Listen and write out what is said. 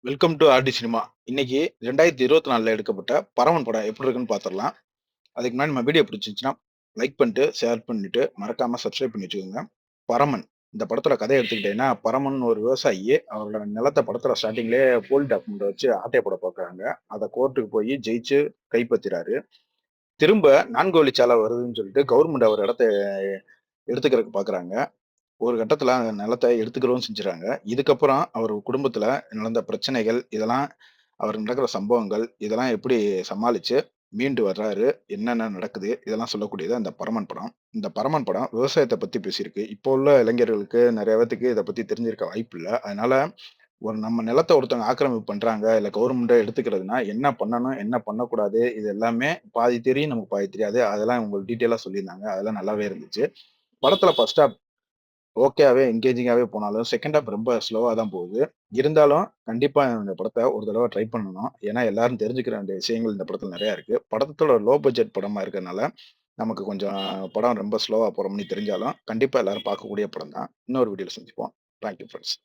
Welcome to RT cinema. இன்னைக்கு 2024ல எடுக்கப்பட்ட பரமன் படம் எப்படி இருக்குன்னு பார்த்துடலாம். அதுக்கு முன்னாடி நம்ம வீடியோ பிடிச்சிருந்துச்சுன்னா, லைக் பண்ணிட்டு, ஷேர் பண்ணிட்டு, மறக்காம சப்ஸ்கிரைப் பண்ணி வச்சுக்கோங்க. பரமன். இந்த படத்தோட கதைய எடுத்துக்கிட்டீங்கன்னா, பரமன் ஒரு விவசாயி. அவரோட நிலத்த படத்தோட ஸ்டார்ட்டிங்லயே போலி டாக்குமெண்ட்ட வச்சு ஆட்டைய போட பார்க்குறாங்க. அத கோர்ட்டுக்கு போய் ஜெயிச்சு கைப்பத்திறாரு. திரும்ப 4 வழிச்சாலை வருதுன்னு சொல்லிட்டு கவர்மெண்ட் அவர் இடத்த எடுத்துக்கிறதுக்கு பார்க்குறாங்க. ஒரு கட்டத்துல அந்த நிலத்த எடுத்துக்கிறவும் செஞ்சுறாங்க. இதுக்கப்புறம் அவர் குடும்பத்துல நடந்த பிரச்சனைகள், இதெல்லாம் அவர் நடக்கிற சம்பவங்கள், இதெல்லாம் எப்படி சமாளிச்சு மீண்டு வர்றாரு? என்னென்ன நடக்குது? இதெல்லாம் சொல்லக்கூடியது அந்த பரமன் படம். இந்த பரமன் படம் விவசாயத்த பத்தி பேசியிருக்கு. இப்போ உள்ள இளைஞர்களுக்கு நெறைய பேத்துக்கு இத பத்தி தெரிஞ்சிருக்க வாய்ப்பில்ல. அதனால ஒரு நம்ம நிலத்த ஒருத்தவங்க ஆக்கிரமிப்பு பண்றாங்க, இல்ல கவர்மெண்ட்டே எடுத்துக்கிறதுனா என்ன பண்ணணும்? என்ன பண்ணக்கூடாது? இது எல்லாமே பாதி தெரியும், நமக்கு பாதி தெரியாது. அதெல்லாம் உங்களுக்கு டீட்டெயிலா சொல்லியிருந்தாங்க. அதெல்லாம் நல்லாவே இருந்துச்சு. படத்துல ஃபர்ஸ்ட் ஹாஃப் ஓகேவாவே என்கேஜிங்காவே போனாலும், செகண்ட் ஹாஃப் ரொம்ப ஸ்லோவா தான் போகுது. இருந்தாலும் கண்டிப்பா இந்த படத்த ஒரு தடவ ட்ரை பண்ணணும். ஏன்னா எல்லாரும் தெரிஞ்சுக்கிற வேண்டிய விஷயங்கள் இந்த படத்துல நெறையா இருக்கு. படத்தோட லோ பட்ஜெட் படமா இருக்கறனால, நமக்கு கொஞ்சம் படம் ரொம்ப ஸ்லோவா போற மாரி தெரிஞ்சாலும், கண்டிப்பா எல்லாரும் பார்க்கக்கூடிய படம் தான். இன்னொரு வீடியோல சந்திப்போம். Thank you friends.